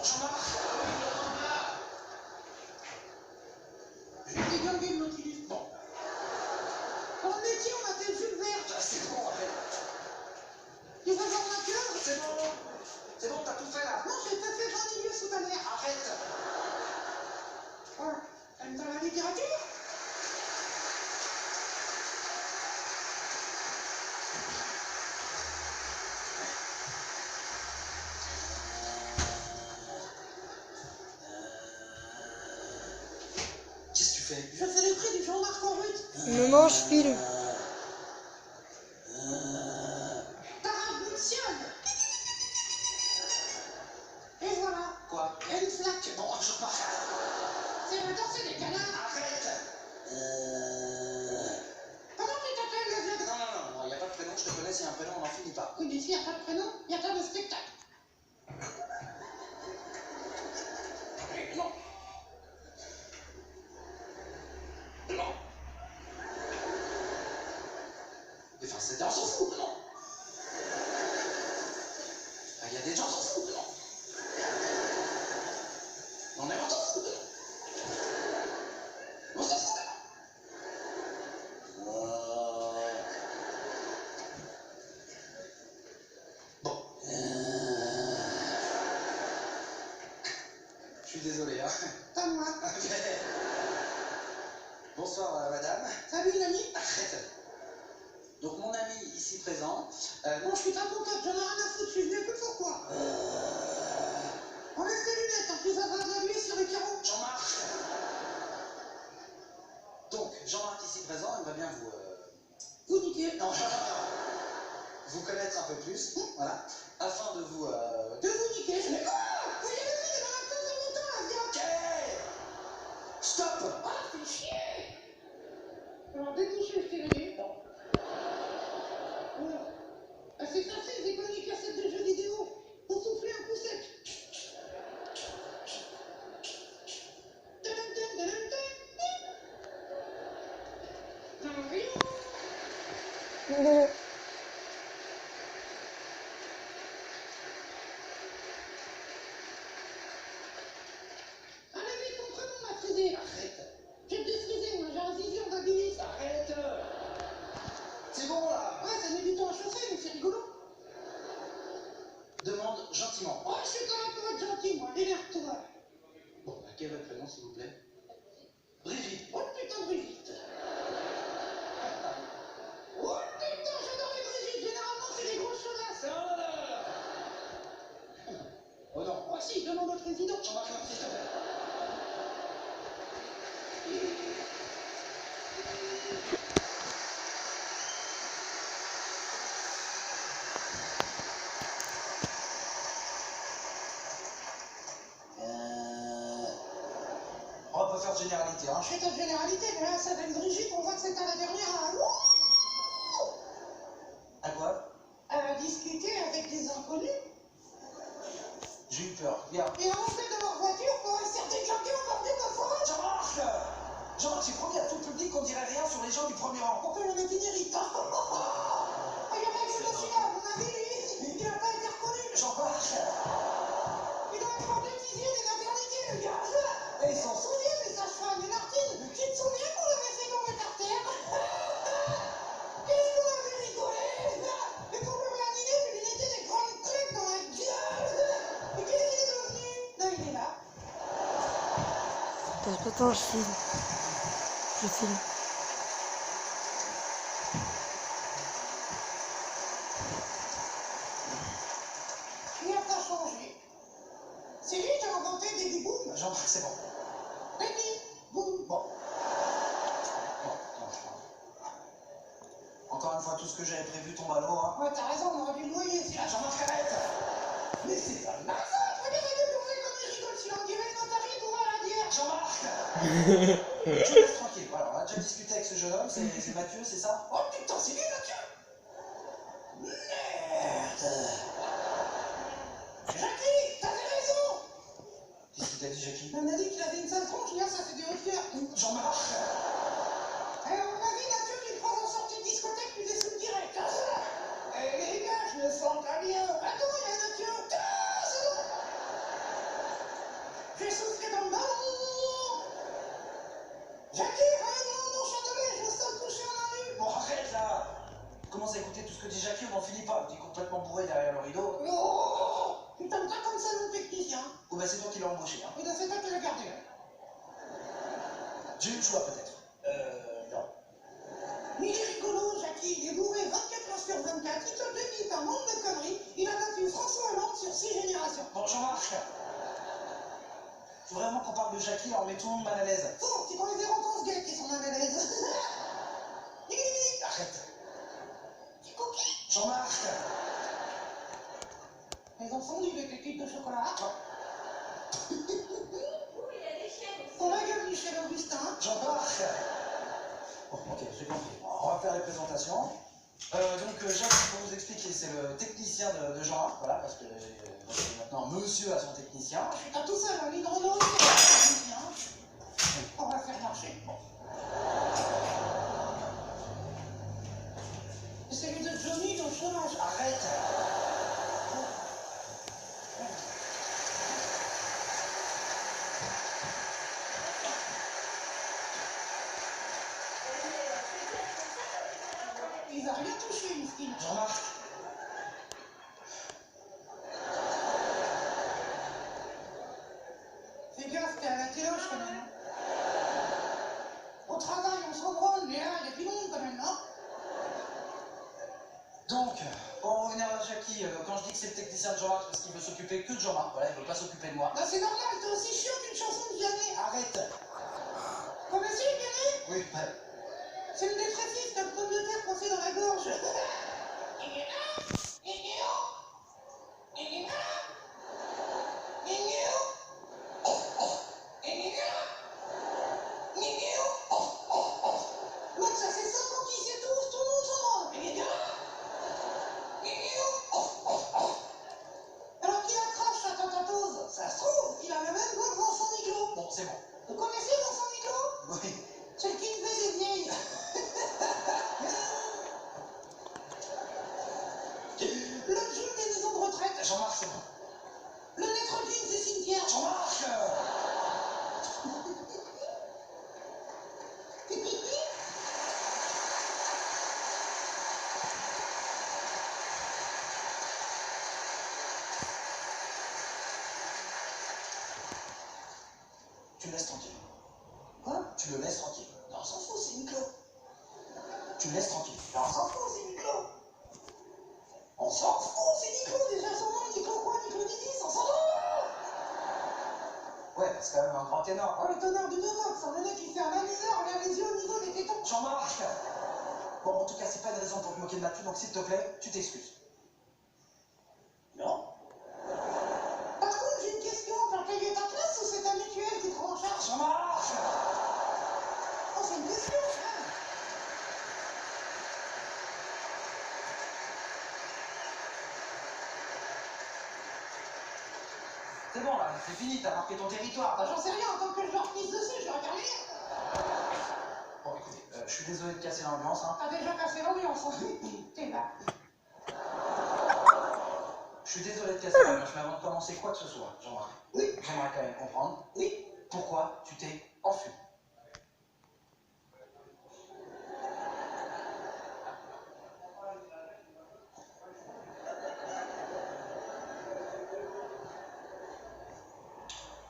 Jean-Marc. Je vais déglinguer le Nautilus. Bon. Pour le métier, on a des Jules Verne. C'est bon, en fait. Tu vas voir ma queue? C'est bon. C'est bon, t'as tout fait là. Non, j'ai pas fait 20 milieux sous ta mère. Arrête. Voilà. T'aimes dans la littérature? Qu'est-ce que tu fais? Je fais le prix du Jean-Marc en route. Maman, je filme. Fonctionne. Et voilà. Quoi? Il y a une flaque. Bon, Jean-Marc. C'est la danse des canards. Arrête. Comment tu t'appelles, le vieux? Non, il n'y a pas de prénom, je te connais, s'il y a un prénom, on n'en finit pas. Oui, mais s'il n'y a pas de prénom, il n'y a pas de spectacle. Non. Non. Enfin, c'est on s'en fout, non. Il y a des gens, on s'en fout, non. Non, mais on s'en fout, non. On s'en fout, non. Bon. Je suis désolé, hein. Pas moi. Bonsoir, madame. Salut, une amie. Arrête. Donc, mon ami ici présent. Bon, je suis ta contente, j'en ai rien à foutre, je suis venu plus pourquoi. Enlève tes lunettes, en plus ça va graduer sur les carreaux. Jean-Marc. Donc, Jean-Marc ici présent aimerait bien Vous niquez. Non, vous connaître un peu plus, voilà, afin de vous... De vous niquer. Mais quoi? Vous y avez vu, il est dans la tête de mon temps, là, viens. Ok. Stop. Ah, fais chier. Alors, découchez le télé. Voilà. Ah, c'est facile, j'ai connu une cassette de jeux vidéo. Pour souffler un coup sec. Allez vite, comprenons ma frisée. Arrête. J'ai défrisé, moi, j'ai un zizi en babyliss. Arrête. C'est bon, là. Ouais, ça met du temps à chauffer, mais c'est rigolo. Demande gentiment. Oh, je suis quand même pour être gentil, moi. Énerve-toi. Bon, quel est votre prénom, s'il vous plaît? Brigitte. Oh putain, Brigitte. Oh putain, j'adore les Brigitte. Généralement, c'est des grosses chaudasses. Oh non. Oh si, demande au président. Jean-Marc, non, s'il te plaît. On peut faire généralité, hein. Je fais ta généralité, mais là, ça va être Brigitte, on voit que c'est à la dernière À quoi? à discuter avec des inconnus. J'ai eu peur. Viens. Et à rentrer dans leur voiture pour un certain claqué au bord de ma forêt. Jean-Marc. Jean-Marc, j'ai promis à tout le public qu'on dirait rien sur les gens du premier rang. Pourquoi on est inédite, hein? Ah, il y a pas que le celui-là, à mon avis, lui, il n'a pas été reconnu. Jean-Marc. Il doit être en bêtisier des maternités, le gars. Et ils s'en souviennent, les sages-femmes et Martine. Tu te souviens qu'on l'avait fait tomber par terre? Qu'est-ce qu'on avait rigolé? Et qu'on lui réanimé, puis lui mettait des grandes claques dans la gueule. Et qu'est-ce qu'il est devenu? Non, il est là. Attends, je filme. Je filme. Il n'a pas changé. C'est lui qui a inventé Baby Boom. Jean-Marc, c'est bon. Baby Boom. Bon. Non, je parle. Encore une fois, tout ce que j'avais prévu tombe à l'eau, hein. Ouais, t'as raison, on aurait dû le noyer, c'est Ah, Jean-Marc, arrête. Mais c'est pas mal ça. Regardez comme il rigole, si on dirait une otarie pour voir la bière. Jean-Marc. Je vous laisse tranquille. Voilà, on a déjà discuté avec ce jeune homme, c'est Mathieu, c'est ça? Oh putain, c'est lui, Mathieu. Merde. Jackie, t'avais raison. Qu'est-ce qu'il t'a dit, Jackie? On a dit qu'il avait une sale tronche, hier ça fait des hautes fières. Jean-Marc. À mon avis, Mathieu, tu le prends en sortie de discothèque, tu les sous direct. Eh les gars, je me sens pas bien. Attends, il y a Mathieu. Ah, c'est bon. J'ai soufflé dans le ballon. Jackie, ramène-moi mon Châtelet, je veux ça le toucher en un nu. Bon, arrête là. Commence à écouter tout ce que dit Jackie, on n'en finit pas. Il est complètement bourré derrière le rideau. Oh, tu t'aimes pas comme ça, mon technicien. Ou ben c'est toi qui l'as embauché, hein. Et ben c'est toi qui l'as gardé. J'ai eu le choix peut-être. Non. Mais il est rigolo, Jackie, il est bourré 24 heures sur 24, il te dédie un monde de conneries, il a battu François Hollande sur 6 générations. Bon, Jean-Marc. Faut vraiment qu'on parle de Jackie, alors met tout le monde mal à l'aise. Bon, c'est quand les érontants gays qui sont mal à l'aise. Arrête. C'est coquille. Jean-Marc. Ils ont fondu les pépites de chocolat. Oui, il y a des chiens aussi. On va gueule Michel Augustin. Jean-Marc. Bon, ok, j'ai compris. On va faire les présentations. Donc, Jacques, pour vous expliquer, c'est le technicien de Jean-Marc, voilà, parce que maintenant, monsieur a son technicien. Je suis pas tout seul, hein, l'hydrologue, technicien. On va faire marcher. Bon. C'est celui de Johnny au chômage. Arrête. Il va rien toucher, Miskin. Jean-Marc. Fais gaffe, t'es à la téloche quand même. Au travail, on s'en branle, mais là, il y a du monde quand même, hein. Donc, pour en revenir à Jackie, quand je dis que c'est le technicien de Jean-Marc, c'est parce qu'il veut s'occuper que de Jean-Marc, voilà, il veut pas s'occuper de moi. Bah c'est normal, t'es aussi chiant qu'une chanson de Vianney. Arrête. Comment c'est, Vianney? Oui, ouais. C'est une dépressif, t'as le pomme de terre coincé dans la gorge. L'autre, ça fait 5 ans qu'il s'étouffe, tout le monde s'en branle. Alors qu'il accroche sa tatatose, ça se trouve, il a la même voix que Vincent Niclot. Bon, c'est bon. Vous connaissez Vincent Niclot? Oui. C'est le qui fait des vieilles. Le Jules des maisons de retraite. Jean-Marc, c'est bon. Le maître jeans des cimetières. Jean-Marc. Tu le laisses tranquille. Quoi? Tu le laisses tranquille. Non, on s'en fout, c'est Niclot. Tu le laisses tranquille. Non, on s'en fout, c'est Niclot. On s'en fout, c'est Niclot. Déjà son nom, Niclot quoi? Niclot Didis, on s'en fout. Ouais, c'est quand même un grand ténor. Oh, le tonnerre du Donox, on en a qui fait un amuseur, regarde les yeux au niveau des tétons. Jean-Marc. Bon, en tout cas, c'est pas une raison pour te moquer de Mathieu, donc s'il te plaît, tu t'excuses. Non. Par contre, j'ai une question. T'as payé ta place ou c'est ta mutuelle qui te prend en charge? Jean-Marc. Oh, c'est une question, hein. C'est bon, là, c'est fini, t'as marqué ton territoire. Bah, j'en sais rien, en tant que je leur pisse dessus, je leur regarde rien. Bon, écoutez, je suis désolé de casser l'ambiance, hein. T'as déjà cassé l'ambiance, hein. T'es là. Je suis désolé de casser l'ambiance, mais avant de commencer quoi que ce soit, Jean-Marc, Oui. j'aimerais quand même comprendre Oui. pourquoi tu t'es enfui.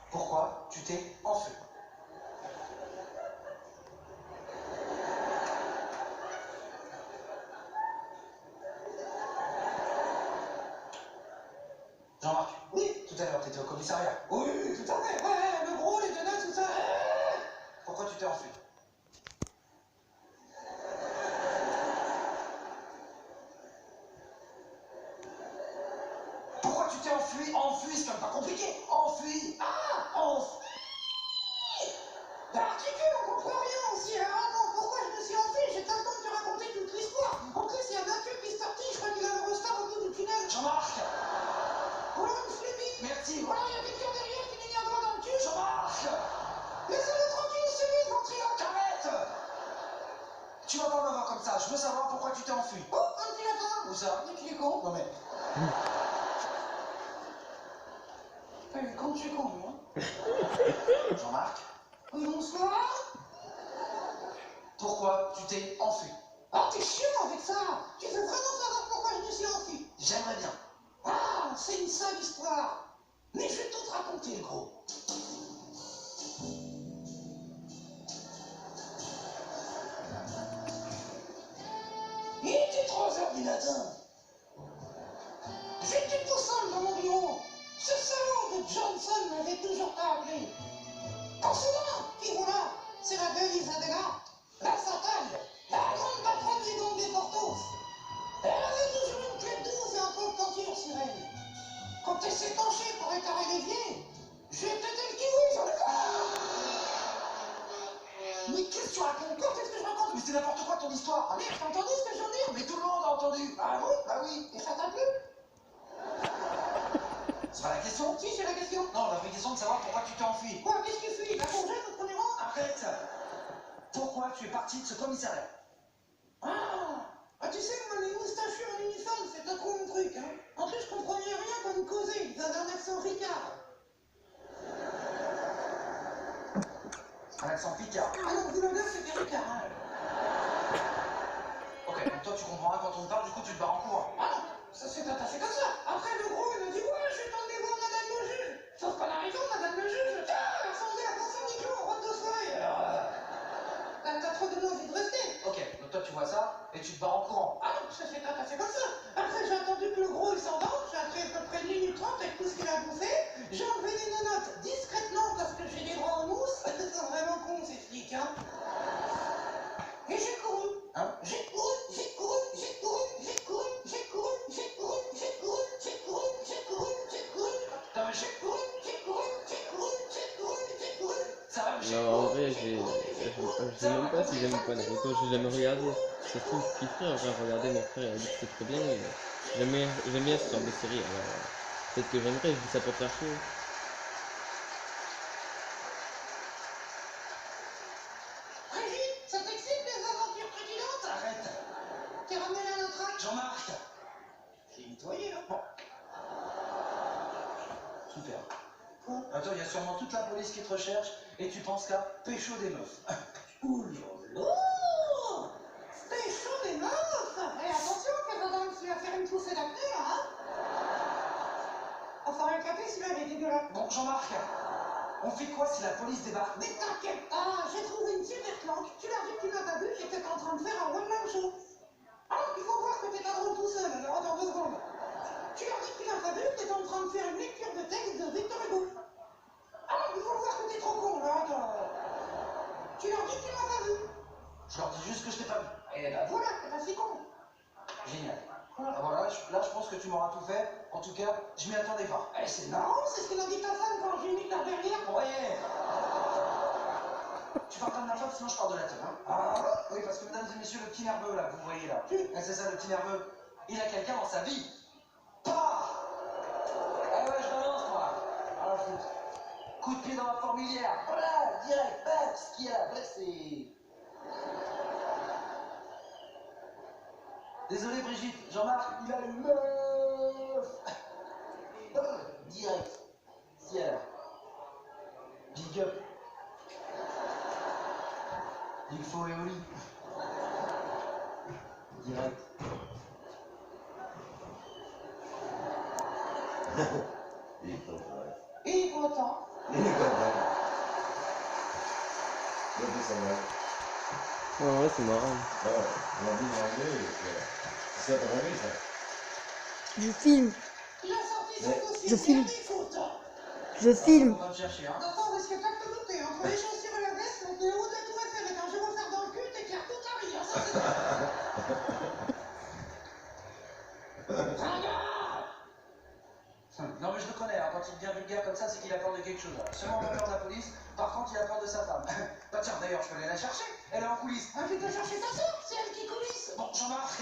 Pourquoi tu t'es enfui? Jean-Marc, Oui. tout à l'heure, t'étais au commissariat. Oui, tout à fait. Ouais, le gros, les donuts, tout ça. Pourquoi tu t'es enfui? Pourquoi tu t'es enfui? Enfui, c'est quand même pas compliqué. Enfui. Ah, enfui. Bah, articule, on comprend rien aussi. Alors, attends, pourquoi je me suis enfui? J'ai pas le temps de te raconter toute l'histoire. En plus, il y a Mathieu qui est sorti, je crois qu'il a le restart au bout du tunnel. Jean-Marc. Voilà une flébite. Merci. Voilà, il y a quelqu'un derrière qui lui met un doigt dans le cul. Jean-Marc. Laissez-le tranquille, c'est lui, le ventriloque. Arrête. Tu vas pas me voir comme ça. Je veux savoir pourquoi tu t'es enfui. Oh, un petit lapin. Où ça? Mais tu es con. Non mais... Quand tu es con, hein. Jean-Marc, Oui, bonsoir. pourquoi tu t'es enfui? Ah, t'es chiant avec ça. Tu veux vraiment savoir pourquoi je me suis enfui? J'aimerais bien. Ah, c'est une sale histoire. Mais je vais tout te raconter, le gros. Il était 3 heures du matin. J'étais tout seul dans mon bureau. Ce salaud de Johnson m'avait toujours pas appelé. Quand soudain, qui voilà, c'est la belle Isabella, la fatale, la grande patronne du gang des Portos. Elle avait toujours une tête douce et un peu de peinture sur elle. Quand elle s'est penchée pour réparer les vieilles, j'ai pété le kiwi, j'en ai... Mais qu'est-ce que tu racontes? Quand est-ce que je raconte? Mais c'est n'importe quoi ton histoire. Ah merde, t'as entendu ce que j'en ai? Mais tout le monde a entendu. Ah oui? Bah oui. Et ça t'a plu? C'est pas la question? Si, c'est la question. Non, la vraie question de savoir pourquoi tu t'es enfui. Quoi? Qu'est-ce que tu fuis? La courgette au premier rang? Arrête. Pourquoi tu es parti de ce commissariat? Ah, tu sais, moi, les moustachus en uniforme, c'est pas trop mon truc, hein. En plus, je comprenais rien quand ils causaient. Ils avaient un accent ricard. Un accent picard. Ah non, Boulanger, c'était ricard, hein. Ok, donc toi tu comprends rien quand on te parle, du coup tu te barres en courant. Ah non, ça s'est attaché comme ça. Après, le gros, il m'a dit, ouais, je vais t'emmener voir madame le juge. Sauf qu'en arrivant, madame le juge, elle ressemblait à Vincent Niclot en robe de feuille. Alors, t'as trop donné envie de rester. Ok, donc toi tu vois ça et tu te barres en courant. Ah non, ça s'est attaché comme ça. Après, j'ai attendu que le gros, il s'en va. J'ai attendu à peu près 1 minute 30 avec tout ce qu'il a bouffé. J'ai enlevé les nonotes discrètement parce que j'ai des bras en mousse. C'est vraiment con, ces flics, hein. Et j'ai couru. Hein? J'ai couru, j'ai couru, j'ai couru, j'ai couru, j'ai couru, j'ai couru, j'ai couru, j'ai couru, j'ai couru, j'ai couru. Putain, mais J'ai couru, j'ai couru, j'ai couru, j'ai couru, j'ai couru. ça va, j'ai Non, en vrai, je sais même pas si j'aime ou pas Naruto, j'ai jamais regardé. Ça se trouve, je kifferais en vrai regarder, mon frère il a dit que c'était très bien, mais j'aime bien ce genre de série, alors peut-être que j'aimerais, je dis ça pour faire chier. Brigitte, ça t'excite les aventures précédentes? Arrête. T'es ramené là notre acte? Jean-Marc. J'ai nettoyé, là. Bon. Super. Quoi? Attends, il y a sûrement toute la police qui te recherche et tu penses qu'à pécho des meufs. Ouh là là! C'était chaud les meufs! Et attention, Kérodon, tu vas faire une poussée d'apnée, là, hein? Enfin, récapé, celui-là, il est dégueulasse. Bon, Jean-Marc, on fait quoi si la police débarque? Mais t'inquiète pas, j'ai trouvé une super planque. Tu l'as vu, tu m'as pas vu, j'étais en train de faire un one-man show. Ah, il faut voir que t'es pas drôle tout seul, alors attends 2 secondes. Tu leur dis que tu m'as pas vu, t'es en train de faire une lecture de texte de Victor Hugo. Ah, il faut voir que t'es trop con, là, attends. Tu leur dis que tu m'as pas vu. Je leur dis juste que je t'ai pas vu. Et ben voilà, t'es pas si con. Génial. Ah, voilà, là, je pense que tu m'auras tout fait. En tout cas, je m'y attendais pas. Eh, c'est marrant, c'est ce qu'il a dit ta femme quand j'ai mis ta dernière. Ouais. Tu pars comme la femme, sinon je pars de la tête. Hein. Ah, Oui, parce que mesdames et messieurs, le petit nerveux là, vous voyez là. C'est ça, le petit nerveux. Il a quelqu'un dans sa vie. Pas. Ah ouais, je balance moi. Ah, coup de pied dans la fourmilière. Voilà, direct, bam, ce qu'il y a, bref, c'est... Désolé Brigitte, Jean-Marc, il a une meuf. Direct. Si alors. Big up. Il faut et au lit. Direct. Il est content. il est content. Il est content. Donc ça va. Ouais, c'est marrant. Ah, on a dit manger. C'est ça ton avis, ça? Je filme. Il a sorti son Ouais. dossier. Je filme. Il est content. Je filme. On va me chercher, hein. Attends, parce que t'as que noté, entre les chaussures et la veste, donc le haut de la tour Eiffel et un gyrophare dans le cul, t'éclaires tout à rire, ça c'est Ringard. Non mais je le connais, hein. Quand il devient vulgaire comme ça, c'est qu'il a peur de quelque chose. Alors, seulement pas peur de la police, par contre il a peur de sa femme. Bah tiens, d'ailleurs, je peux aller la chercher, elle est en coulisses. Ah, je vais te chercher ta soeur, c'est elle qui coulisse. Bon, Jean-Marc,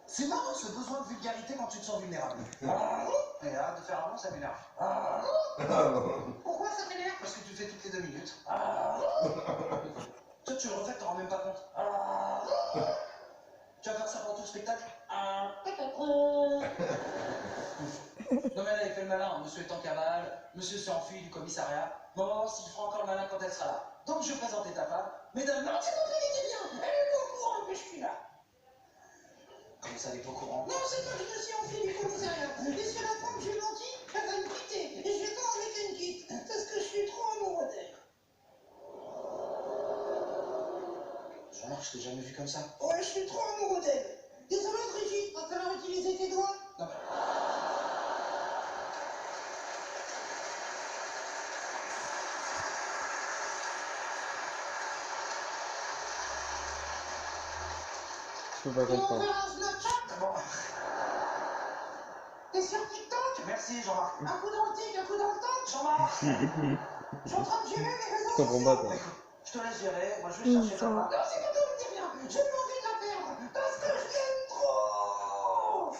c'est marrant ce besoin de vulgarité quand tu te sens vulnérable. Et arrête de faire avant, ça m'énerve. Pourquoi ça t'énerve? Parce que tu le fais toutes les 2 minutes. Toi, tu le refais, t'en rends même pas compte. Tu vas faire ça pendant tout le spectacle? Peut-être. le malin, monsieur est en cavale, monsieur s'est enfui du commissariat. Mais on va voir s'il fera encore le malin quand elle sera là. Donc je présentais ta femme. Mesdames, non, c'est bon, elle était bien. Elle est pas au courant que je suis là. Comment ça, elle est pas au courant? Non, c'est quand je me suis enfui du commissariat. Et c'est la fois que j'ai menti, elle va me quitter. Et je vais pas enlever qu'elle me quitte. Parce que je suis trop amoureux d'elle. Jean-Marc, je t'ai jamais vu comme ça. Ouais, je suis trop amoureux d'elle. Désolé, Brigitte, va falloir utiliser tes doigts. Non, mais... Je peux pas Et on comprendre. verra un Snapchat. Bon, T'es sur TikTok. merci Jean-Marc. Un coup dans le tic, un coup dans le toc. Jean-Marc, Je suis en train de gérer mes réseaux Je comprends pas, sociaux. toi. écoute, je te laisse gérer. Moi, je vais chercher ta femme. Non, c'est pas tout, me dis rien. J'ai pas envie de la perdre. Parce que je l'aime trop.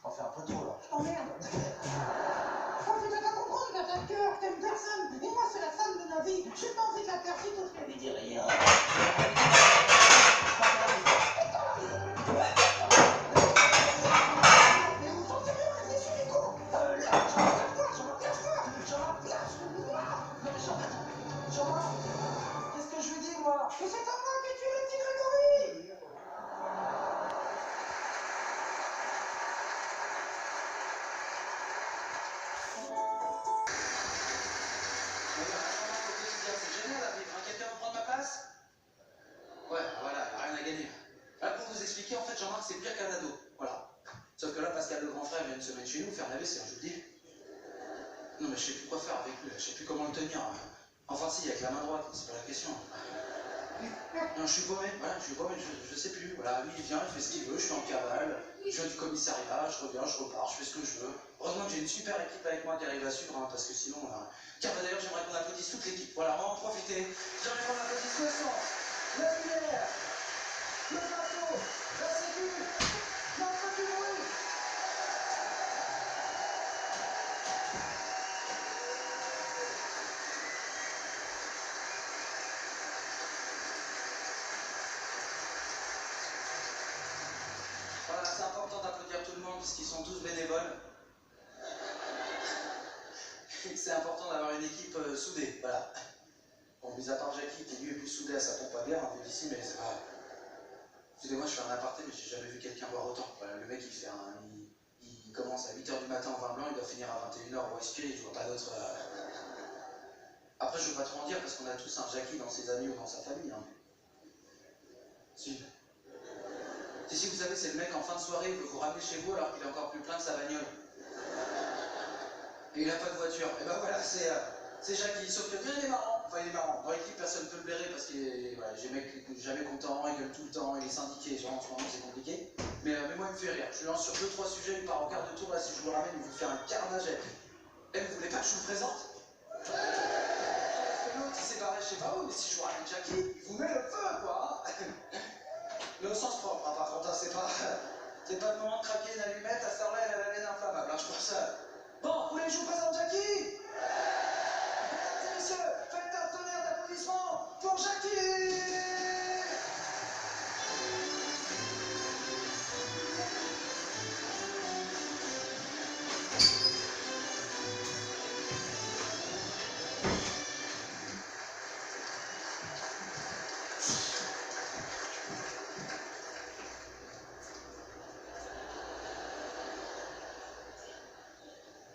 On fait un peu trop là. Oh merde. Oh putain, t'as compris, t'as de cœur, t'aimes personne. Et moi, c'est la femme de ma vie. J'ai pas envie de la perdre, c'est tout, je lui dis rien. Mais vous sentez bien, restez sur les coups. Jean-Marc, lâche-moi. Non, mais Jean-Marc, qu'est-ce que je lui dis, moi? Mais c'est à moi que tu le petit Grégory. C'est génial à vivre. Quelqu'un veut prendre ma place? Ouais, voilà, rien à gagner. Là, pour vous expliquer, en fait, Jean-Marc, c'est pire qu'un ado. Voilà. Sauf que là, Pascal, le grand frère, vient une semaine chez nous faire la WC, je vous le dis. Non, mais je sais plus quoi faire avec lui, je sais plus comment le tenir. Enfin, si, avec la main droite, c'est pas la question. Non, je suis paumé, voilà, je sais plus. Voilà, lui, il vient, il fait ce qu'il veut, je suis en cavale, je viens du commissariat, je reviens, je repars, je fais ce que je veux. Heureusement que j'ai une super équipe avec moi qui arrive à suivre, hein, parce que sinon... Tiens, bah, d'ailleurs, j'aimerais qu'on applaudisse toute l'équipe. Voilà, on va en profiter. J'aimerais qu'on applaudisse le son, la lumière, le bateau, la sécu, notre du bruit. Voilà, c'est important d'applaudir tout le monde parce qu'ils sont tous bénévoles. Et que c'est important d'avoir une équipe soudée, voilà. Bon, mis à part Jackie qui lui est plus soudé à sa pompe à bière, un peu d'ici, mais c'est pas grave. Excusez-moi, je fais un aparté, mais j'ai jamais vu quelqu'un boire autant. Voilà, le mec, il commence à 8h du matin en vin blanc, il doit finir à 21h au whisky, je vois pas d'autre... Après, je veux pas trop en dire parce qu'on a tous un Jackie dans ses amis ou dans sa famille. Hein. Si. Si, vous savez, c'est le mec en fin de soirée, il veut vous ramener chez vous alors qu'il est encore plus plein de sa bagnole. Et il n'a pas de voiture. Et ben voilà, c'est Jackie. Sauf que bien, il est marrant. Enfin, il est marrant. Dans l'équipe, personne ne peut le blairer parce qu'il est voilà, jamais content, il gueule tout le temps, il est syndiqué. Genre, en ce moment, c'est compliqué. Mais moi, il me fait rire. Je lui lance sur 2-3 sujets, il part en quart de tour. Là, si je vous le ramène, il vous fait un carnage. Et vous voulez pas que je vous présente? L'autre, il s'est barré, je sais pas où, mais si je vous ramène Jackie, il vous met le feu, quoi. Mais au sens propre, hein, par contre, hein, c'est pas le moment de craquer une allumette, à cette heure-là, elle a la laine inflammable, hein, je pense. Bon, vous voulez que je vous présente Jackie? Mesdames et messieurs, faites un tonnerre d'applaudissements pour Jackie!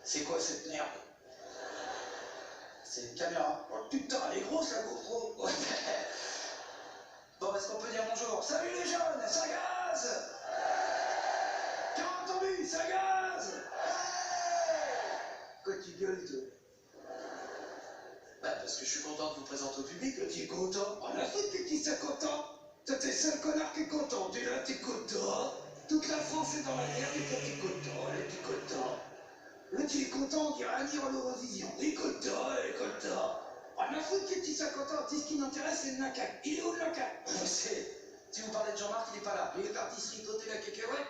C'est quoi cette merde? C'est une caméra. Oh putain, elle est grosse la GoPro. Bon, est-ce qu'on peut dire bonjour? Salut les jeunes, ça gaze! T'as entendu? Ça gaze! Quoi tu gueules, toi? Bah, parce que je suis content de vous présenter au public. Là, tu es content? On a fait que qui c'est content? Toi, t'es le seul connard qui est content. T'es là, t'es content. Toute la France est dans la merde et toi, t'es content. Là, t'es content. Là, tu es content, on dirait un dire en Eurovision. Il est content, il est content. On a foutu que tu sois content. Tu sais, ce qui m'intéresse, c'est le macaque. Il est où le macaque? Je sais. Si vous parlez de Jean-Marc, il est pas là. Il est parti se rigoter la cacahuète.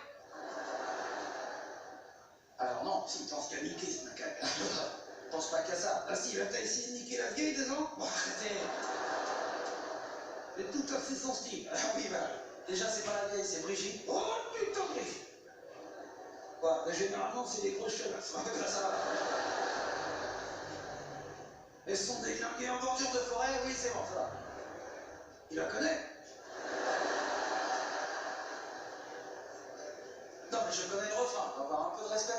Alors non, si, pense qu'à niquer ce macaque. Pense pas qu'à ça. Ah si, là, t'as essayé de niquer la vieille dedans? Bon, arrêtez. C'est tout à fait son style. Ah oui, bah, déjà, c'est pas la vieille, c'est Brigitte. Oh, putain, Brigitte. Quoi? Mais généralement, c'est des grosses chevasses. Ça va. Elles sont déglinguées en bordure de forêt, oui, c'est bon, ça va. Tu la connais? Non, mais je connais le refrain. On va avoir un peu de respect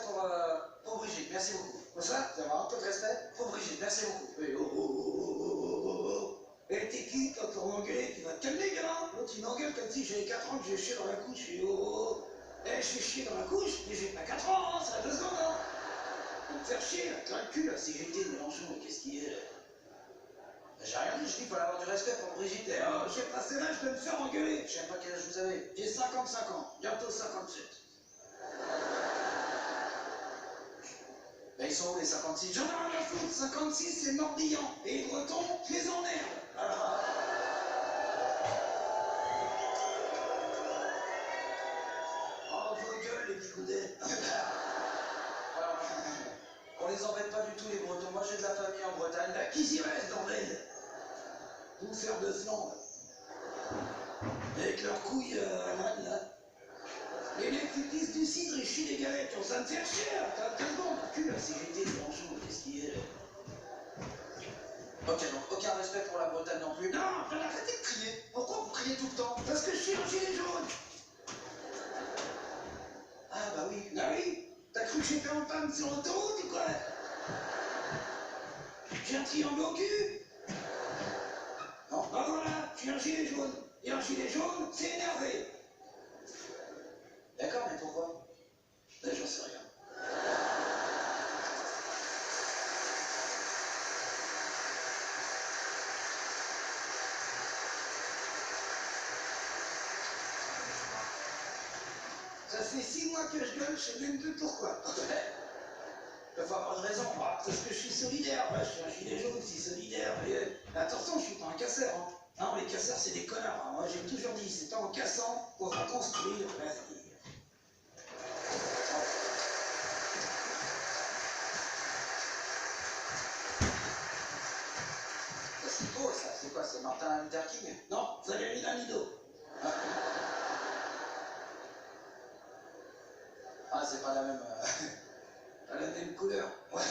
pour Brigitte, merci beaucoup. Pour ça, vous avez un peu de respect pour Brigitte, merci beaucoup. Et oh, oh, oh, oh, oh, oh, oh. Et t'es qui quand on m'engueule? Tu vas te calmer, gamin. L'autre, il m'engueule comme si j'avais 4 ans que j'ai chié dans la couche. Et oh, oh, oh. Eh, je fais chier dans la couche, mais j'ai pas 4 ans, hein, ça va 2 secondes, hein. Pour me faire chier, là, plein le cul, là, si j'étais Mélenchon, mais qu'est-ce qu'il est, là? J'ai rien dit, je dis qu'il faut avoir du respect pour Brigitte. Et oh, j'ai passé l'âge de me faire engueuler. Je sais même pas quel âge vous avez. J'ai 55 ans, bientôt 57. Ben ils sont où les 56? J'en ai rien à foutre, 56 c'est Morbihan. Et les Bretons, je les emmerde. Voilà. Oh, vos gueules, les bigoudets. On les embête pas du tout, les Bretons. Moi, j'ai de la famille en Bretagne. Là, qui s'y reste, bordel? Tout faire de flanc, là. Avec leurs couilles à l'âne, là. Les mecs qui pissent du cidre et chient des galettes. On ça me fait chier, là. T'as 2 secondes, cul, là. Si j'étais Mélenchon, qu'est-ce qu'il est, là? Ok, donc aucun respect pour la Bretagne non plus. Non, arrêtez de crier. Pourquoi vous criez tout le temps? Parce que je suis un gilet jaune. Ah, bah oui. Ah oui. T'as cru que j'étais en panne sur l'autoroute ou quoi? J'ai un triangle au cul. Non, bah voilà, je suis un gilet jaune. Et un gilet jaune, c'est énervé. D'accord, mais pourquoi? Ben, j'en sais rien. Ça fait 6 mois que je gueule, je sais même plus pourquoi. Il faut avoir une raison. Ah, parce que je suis solidaire. Ouais, je suis un gilet jaune, je suis solidaire. Mais attention, je suis pas un casseur. Hein. Non, les casseurs, c'est des connards. Hein. Moi, j'ai toujours dit, c'est pas en cassant qu'on va construire l'avenir. C'est beau, ça. C'est quoi? C'est Martin Luther King? Non, Valérie Damido. Ah, ah c'est pas la même... Pas la même couleur. Ouais.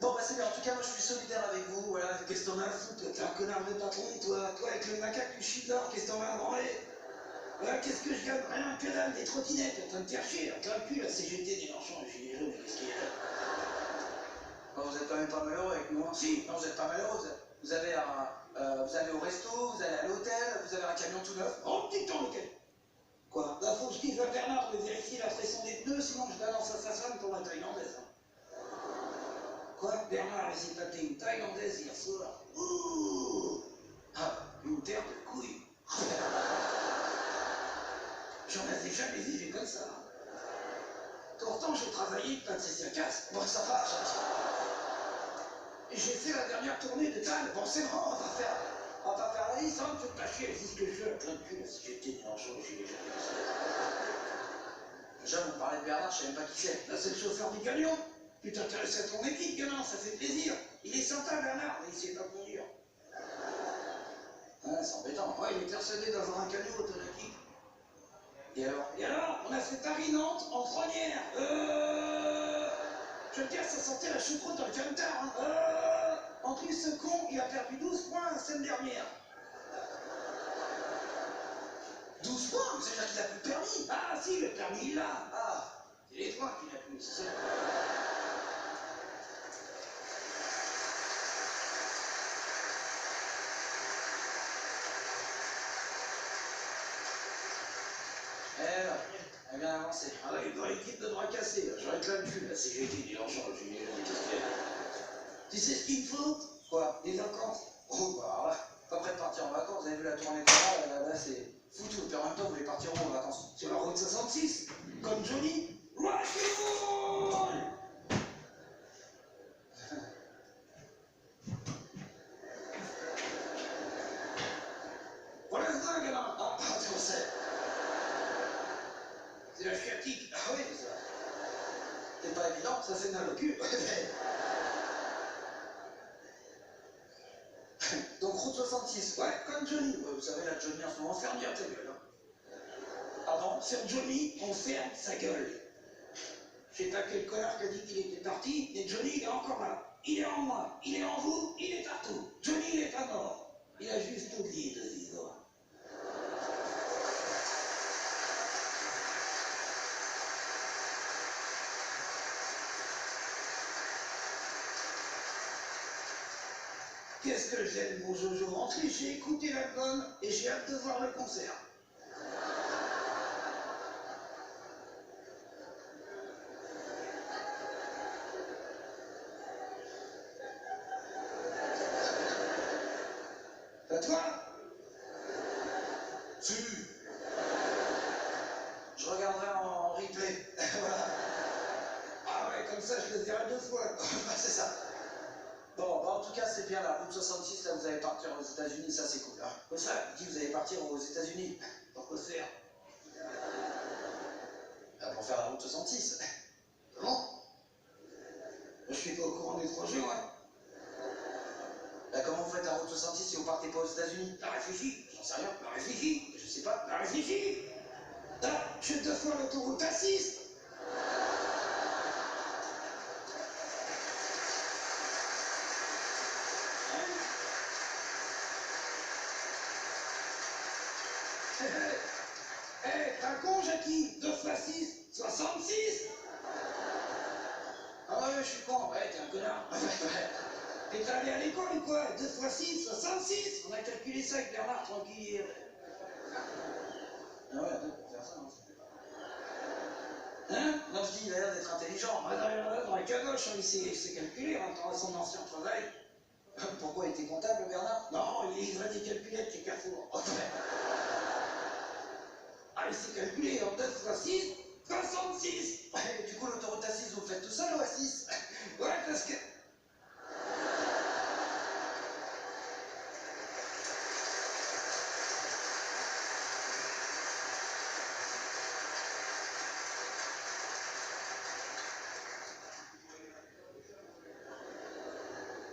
Bon, bah c'est bien. En tout cas, moi, je suis solidaire avec vous. Voilà. Qu'est-ce que t'en as à foutre? T'es un connard de patron, toi. Toi, avec le macaque, tu chies dehors. Qu'est-ce que t'en as à branler? Voilà, qu'est-ce que je gagne? Rien que dalle, des trottinettes. T'es en train de faire chier. Plein le cul, la CGT, des Mélenchon, les gilets jaunes. Qu'est-ce qu'il y a? Bon, vous êtes quand même pas malheureux avec nous, hein? Si. Non, vous êtes pas malheureux. Vous avez vous allez au resto, vous allez à l'hôtel, vous avez un camion tout neuf. Oh, petit temps, lequel? Quoi? Là, faut que je dise à Bernard de vérifier la pression des pneus, sinon je balance à sa femme pour la thaïlandaise. Quoi? Bernard, il s'est tapé une thaïlandaise hier soir. Ouh! Ah, une terre de couilles. J'en avais jamais vu des comme ça. Pourtant, j'ai travaillé de pâtisserie à casse. Bon, ça va, et j'ai fait la dernière tournée de Tal. Bon, c'est bon, on va faire la liste, hein, tu te chier, c'est ce que je fais, plein de cul, si j'étais Mélenchon, j'ai jamais vu ça. Déjà, vous me parlez de Bernard, je sais même pas qui c'est. Là, c'est le chauffeur du camion. Tu t'intéresses à ton équipe, gamin, ça fait plaisir. Il est sympa, Bernard, mais il sait pas conduire. Ah, c'est embêtant. Ouais, il est persuadé d'avoir un camion automatique. Et alors, on a fait Paris-Nantes en première. Je veux dire, ça sentait la choucroute dans le camtar. Hein. En plus, ce con, il a perdu 12 points la semaine dernière. 12 points? C'est-à-dire qu'il a plus le permis? Ah, si, le permis, il l'a. Ah, c'est les points qu'il a plus, c'est ça. Elle vient avancer. Ah là, il est dans l'équipe de bras cassés. Je réclame plus, la CGT, Mélenchon, tu sais ce qu'il me faut? Quoi? Des vacances? Oh, bah alors là, pas prêt de partir en vacances. Vous avez vu la tournée de là, c'est foutu. Et en même temps, vous voulez partir où en vacances? Sur la route 66, comme Johnny. Rock'n'roll! Voilà le dingue, gamin. Ah, tu le sais. C'est la sciatique. Ah oui, ça. C'est pas évident, ça fait mal au cul. Donc route 66, ouais, comme Johnny. Vous savez, la Johnny en ce moment, fermière ta gueule. Hein. Pardon? Sur Johnny, on ferme sa gueule. Je sais pas quel connard qui a dit qu'il était parti, mais Johnny, il est encore là. Il est en moi, il est en vous, il est partout. Johnny, il est pas mort. Il a juste oublié de vivre. Qu'est-ce que j'aime mon Jojo rentré, j'ai écouté l'album et j'ai hâte de voir le concert. À toi? Si. Je regarderai en replay. Voilà. Ah ouais, comme ça je le verrai 2 fois. Bah, c'est ça. Bon, bah, en tout cas, c'est bien la route 66, là, vous allez partir aux États-Unis, ça c'est cool. Hein. Quoi ça? Je dis, vous allez partir aux États-Unis. Pourquoi faire? Pour faire la route 66. Non? Je suis pas au courant des projets, moi. Bah, comment vous faites la route 66 si vous partez pas aux États-Unis? T'as réfléchi? J'en sais rien. T'as réfléchi? Je sais pas. T'as réfléchi? Ah, je suis 2 fois l'autoroute A6. T'as con, Jackie? 2 fois 6, 66. Ah ouais, je suis con. Ouais, t'es un connard. Et t'es allé à l'école ou quoi? 2 fois 6, 66. On a calculé ça avec Bernard, tranquille hier. Ah ouais, attends, pour faire ça, non, c'était pas. Hein? Non, je dis, il a l'air d'être intelligent. Ah, dans la caboche, il s'est calculé en temps son ancien travail. Pourquoi il était comptable, Bernard? Non, il livrait des calculettes chez Carrefour. Ah, il s'est calculé en 2 fois 6, 66. Ouais, du coup, l'autoroute A6, vous le faites tout seul ou A6? Ouais, parce que...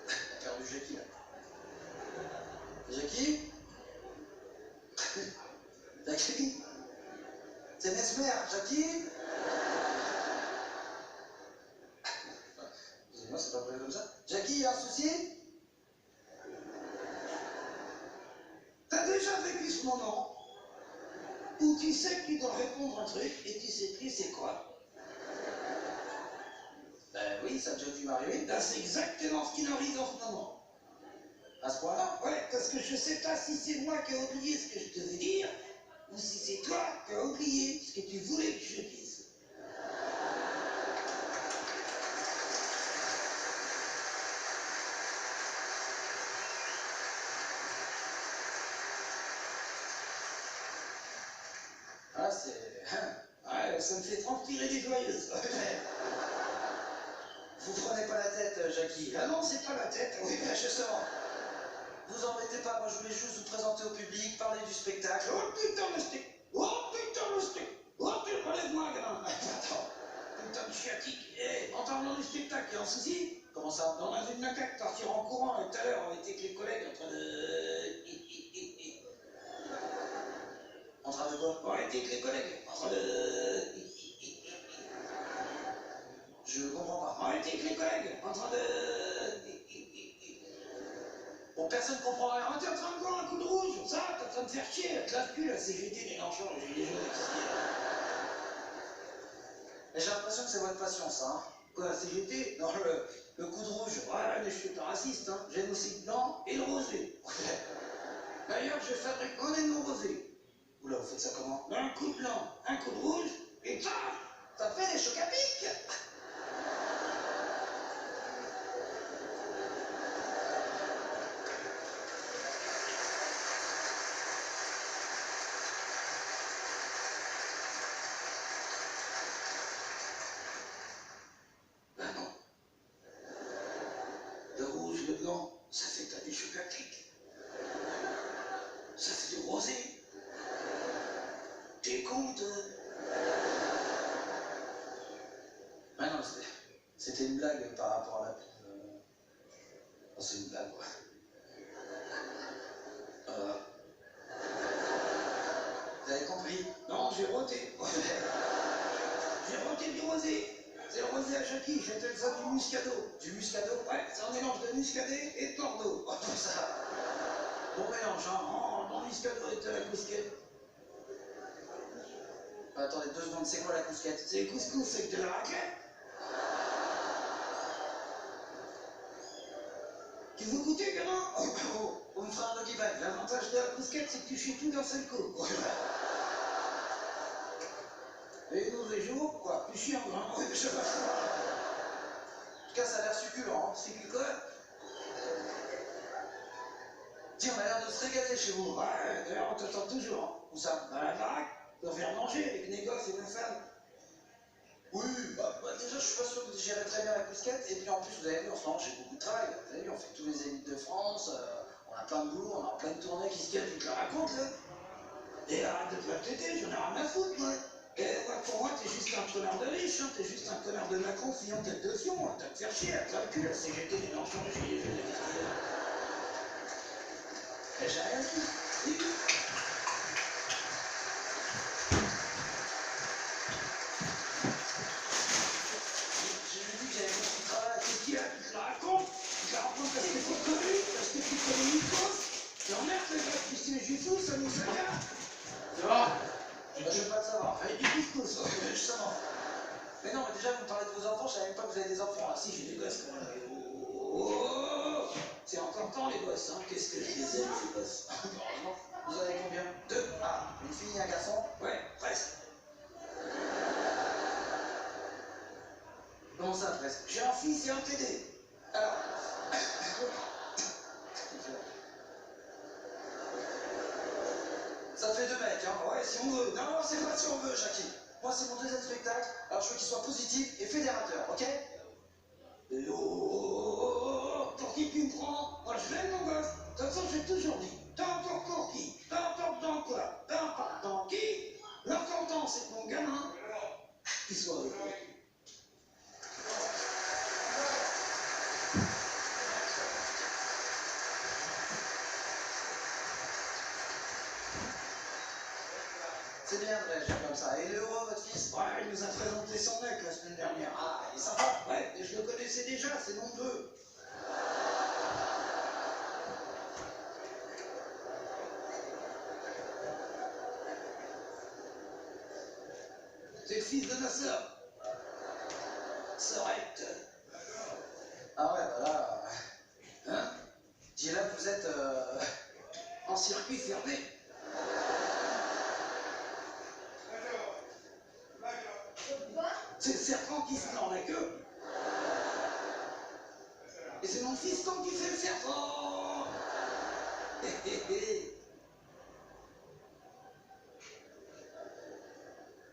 T'as perdu Jackie, là. Jackie? Jackie? C'est Mesmer, Jackie? Excusez-moi, c'est pas prévu comme ça. Jackie, y a un souci? T'as déjà vécu ce moment où tu sais que tu dois répondre un truc et tu sais plus c'est quoi? Ben oui, ça a déjà dû m'arriver. Là, c'est exactement ce qui m'arrive en ce moment. À ce point-là? Ouais, parce que je sais pas si c'est moi qui ai oublié ce que je devais dire ou si c'est toi qui as oublié ce que tu voulais que je dise. Ah, c'est... Ouais, ça me fait transpirer des joyeuses. Vous prenez pas la tête, Jackie. Ah non, c'est pas la tête. Oui, ben justement. Vous embêtez pas, moi je voulais juste vous présenter au public, parler du spectacle. Oh putain le stick. Oh putain le stick. Oh putain, relève-moi, gamin. Attends. Putain de chiatique. Eh, en parlant du spectacle, y a un souci? Comment ça? On a vu une macaque partir en courant et tout à l'heure, on était avec les collègues en train de... En train de quoi? On était avec les collègues en train de... Je comprends pas. On était avec les collègues en train de... Bon, personne comprend rien. Ah, t'es en train de boire un coup de rouge, ça? T'es en train de faire chier, la classe cul, la CGT, les lanchons, les gilets jaunes, Et j'ai l'impression que c'est votre passion, ça. Hein. quoi, la CGT? Non, le coup de rouge. Ouais, mais je suis pas raciste, hein. J'aime aussi le blanc et le rosé. D'ailleurs, je fabrique moi-même mon rosé. Oula, vous faites ça comment? Un coup de blanc, un coup de rouge, et paf! Ça fait des chocs à pic. Ben non. Le rouge, le blanc, ça fait pas des chocs à pic. Ça fait du rosé. T'es con, toi? Ah non, c'était une blague par rapport à la pub. Oh, c'est une blague, quoi. Vous avez compris? Non, j'ai roté. J'ai inventé du rosé. C'est le rosé à Jackie, j'appelle ça du muscato. Du muscato? Ouais, c'est un mélange de muscadet et de corneau. Ça. Bon mélange, hein. Dans le muscato et de la cousquette. Attendez 2 secondes, c'est quoi la cousquette? C'est le couscous, c'est de la raclette. Tu veux goûter, gamin? On me fera un doggy bag. L'avantage de la cousquette, c'est que tu chies tout d'un seul coup. Et nous, les jours, quoi, tu chies en grand. Je sais pas. En tout cas, ça a l'air succulent. C'est du quoi? Tiens, on a l'air de se régaler chez vous. Ouais, d'ailleurs, on t'attend toujours. Hein. Où ça? Dans la baraque? Pour faire manger avec les gosses et ma femme. Oui, déjà, je suis pas sûr de gérer très bien la cousquette. Et puis en plus, vous avez vu, en ce moment, j'ai beaucoup de travail. Vous avez vu, on fait tous les élites de France. On a plein de boulot, on est en pleine tournée. Qu'est-ce qu'il y a? Tu te la racontes, là? Et arrête de te la péter, j'en ai rien à foutre, moi. Et ouais, pour moi, t'es juste un connard de riche, hein. T'es juste un connard de Macron fuyant tête de fion. Hein. T'as te faire chier, à te cul, la CGT, les normes les gilets jaunes, et j'ai rien dit. Oui. J'ai dit que j'avais beaucoup de travail. Qu'est-ce qu'il y a? Tu te la racontes? Tu te la racontes parce que t'es connu? Parce que tu connais une cause? J'emmerde les gars, tu sais, Jésus, ça nous s'agarde. Ça va? Je veux pas le savoir. Avec du couscous, justement. Mais non, mais déjà, vous me parlez de vos enfants, je savais même pas que vous avez des enfants. Ah si, j'ai des gosses quand même. Oh, c'est encore temps les gosses, hein. Qu'est-ce que je les aime, ces gosses. Heureusement. Vous en avez combien? 2. Ah, une fille et un garçon? Ouais, presque. Comment ça, presque? J'ai un fils et un PD. Alors... Ça fait 2 mecs, hein. Ouais, si on veut. Non, c'est pas si on veut, Jackie. Moi, c'est mon 2e spectacle, alors je veux qu'il soit positif et fédérateur, ok? Pour qui tu me prends? Moi, je l'aime, mon gosse. De toute façon, j'ai toujours dit, peu importe pour qui, peu importe dans quoi, peu importe dans qui, l'important, c'est que mon gamin, il soit heureux. C'est bien de réagir comme ça. Et il est heureux, votre fils? Ouais, il nous a présenté son mec la semaine dernière. Ah, il est sympa. Ouais, et je le connaissais déjà, c'est mon neveu. C'est le fils de ma sœur. Sœurette. Ah ouais, bah là... Hein? Dis là que vous êtes en circuit fermé. C'est le serpent qui se tend la queue. Et c'est mon fiston qui fait le serpent.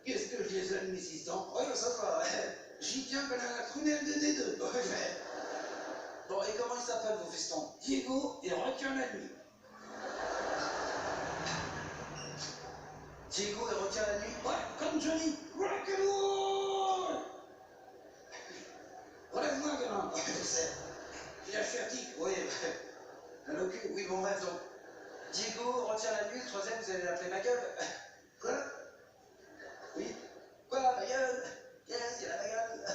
Qu'est-ce que je les aime, mes fistons? Oui, ça va. J'y tiens comme à la prunelle de D2. Bon, et comment ils s'appellent, vos fistons? Diego et Requin la nuit. Diego et Requin la nuit? Ouais, comme Johnny. Rock'n'roll. Relève-moi, gamin. Je sais. Il a fertique. Oui, un au cul. Oui, bon, bref, donc. Diego retient la nuit, le 3e, vous allez l'appeler ma gueule. Quoi? Oui. Quoi, ma gueule? Yes, il y a ma gueule.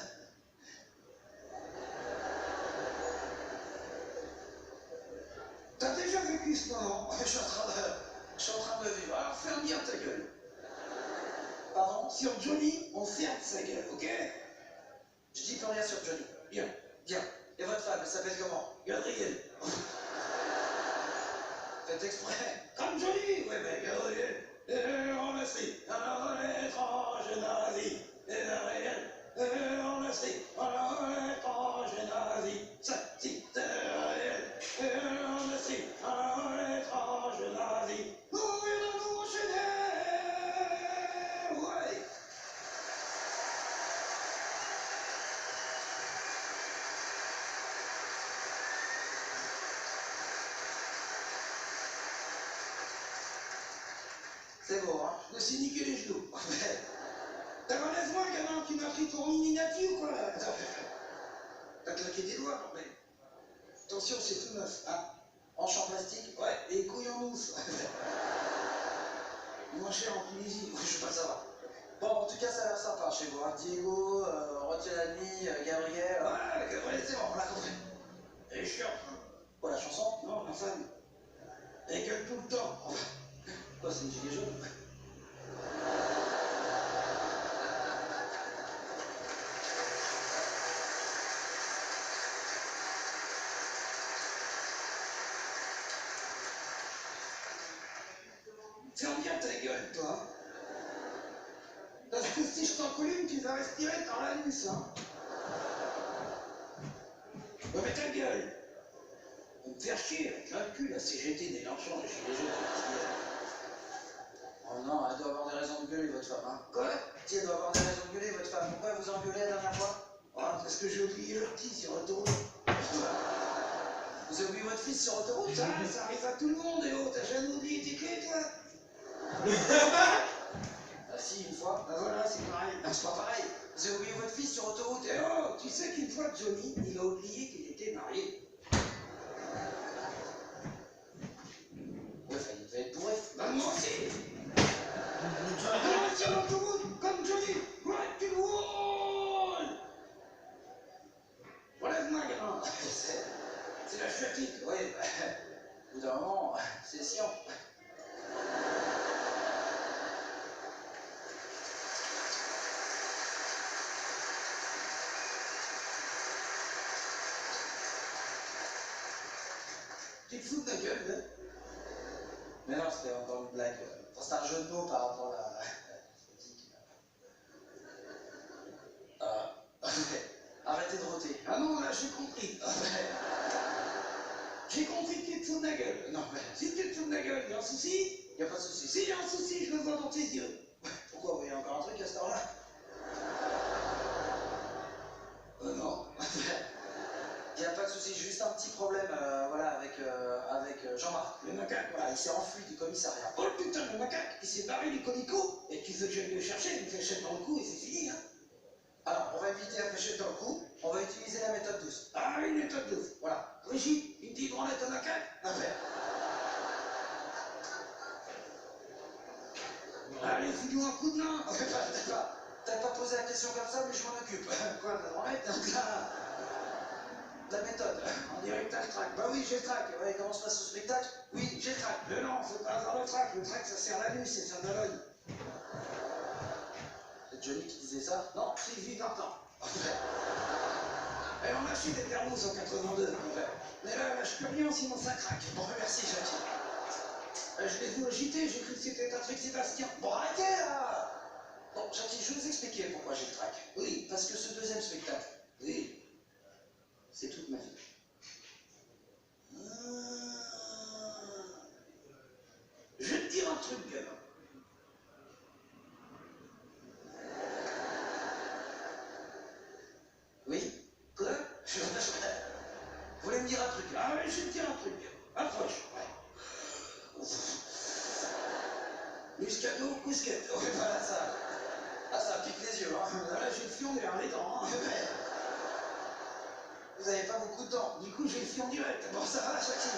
T'as déjà vécu ce moment? Je suis en train de le vivre. Alors ferme bien ta gueule. Pardon? Sur Johnny, on ferme sa gueule, ok? Je dis plus rien sur Johnny. Bien, bien. Et votre femme, elle s'appelle comment? Gabrielle. Faites exprès. Comme Johnny? Ouais, ben Gabrielle. On a pris un étrange nazi. Gabrielle. On a pris un étrange nazi. Ça, si, Gabrielle. On a pris un étrange nazi. Mourir de nous enchaîner. Ouais. C'est beau, hein? Je me suis niqué les genoux. T'as relève-moi, gamin, tu m'as pris pour Mini-Nati ou quoi? T'as claqué des doigts, mais... Attention, c'est tout neuf, hein? Hanche en plastique? Ouais, et couilles en mousse. Moins cher en Tunisie, je sais pas savoir. Bon, en tout cas, ça a l'air sympa chez vous. Hein. Diego, Retiens la nuit, Gabriel. Ouais, Gabriel, c'est bon, on l'a compris. Et chiant. Quoi, la chanson? Non, ma femme. Elle gueule tout le temps. Quoi, c'est une gilet jaune? Ferme bien ta gueule, toi. Parce que si je t'en colle une, tu vas respirer par l'anus, hein. Ouais, mais ta gueule. On me faire chier avec un cul, la CGT des Lanchons, les gilets jaunes. Oh non, elle doit avoir des raisons de gueuler, votre femme. Hein. Quoi? Si, elle doit avoir des raisons de gueuler, votre femme. Pourquoi elle vous a engueulé la dernière fois? Ah, parce que j'ai oublié le petit sur l'autoroute. Vous avez oublié votre fils sur autoroute? Ça arrive à tout le monde, et oh, t'as jamais oublié tes clés, toi? Ah si, une fois. Bah voilà, c'est pareil. Non, c'est pas pareil. Vous avez oublié votre fils sur autoroute. Et oh, tu sais qu'une fois, Johnny, il a oublié qu'il était marié. Ouais, enfin, il devait être bourré. Bah moi aussi. Sur l'autoroute, comme Johnny, right to wall. Relève-moi, gamin. C'est la chutite. Oui, bah, au bout d'un moment, c'est chiant. Tu te fous de ta gueule, hein? Mais non, c'était encore une blague. Enfin, c'est un jeu de mots par rapport à la physique. Arrêtez de roter. Ah non, là, j'ai compris. J'ai compris que tu te fous de la gueule. Non, mais Si tu te fous de la gueule, il y a un souci. y a pas de souci. S'il y a un souci, je le vois dans tes yeux. Pourquoi vous voyez encore un truc à cette heure-là? Non. Il n'y a pas de souci, juste un petit problème voilà, avec Jean-Marc. Le macaque, Voilà, il s'est enfui du commissariat. Oh putain, le macaque, il s'est barré du comico. Et tu veux que j'aille le chercher, il me fait chèque dans le cou et c'est fini, hein. Alors, on va éviter la fléchette dans le cou, on va utiliser la méthode douce. Ah, une méthode douce. Voilà. Brigitte, une petite branlette au macaque. Affaire. Allez, fous-nous un coup de main. T'as pas posé la question comme ça, mais je m'en occupe. Quoi, la branlette? La méthode. On dirait que t'as le trac. Bah oui, j'ai le trac. Ouais, comment se passe ce spectacle? Oui, j'ai le trac. Mais non, faut pas avoir le trac. Le trac, ça sert la nuit, c'est ça de l'œil. C'est Johnny qui disait ça? Non, c'est Yves Vartan. Et on a acheté des thermos en 82. Mais là, je peux rien, sinon ça craque. Bon, merci, Jackie. Je l'ai vu au JT, j'ai cru que c'était Patrick Sébastien. Bon, arrêtez là! Bon, Jackie, je vais vous expliquer pourquoi j'ai le trac. Oui, Parce que ce deuxième spectacle, oui. C'est toute ma vie. Je vais te dire un truc, gamin. oui? Quoi? Vous voulez me dire un truc? Ah ouais, je vais te dire un truc. Approche. Muscato, cousquette. Ouais, voilà ça. Ah, ça pique les yeux, hein. Là, j'ai le fion derrière les dents. Hein. Vous avez pas beaucoup de temps. Du coup, j'ai le fion direct. Bon, ça va, Jackie.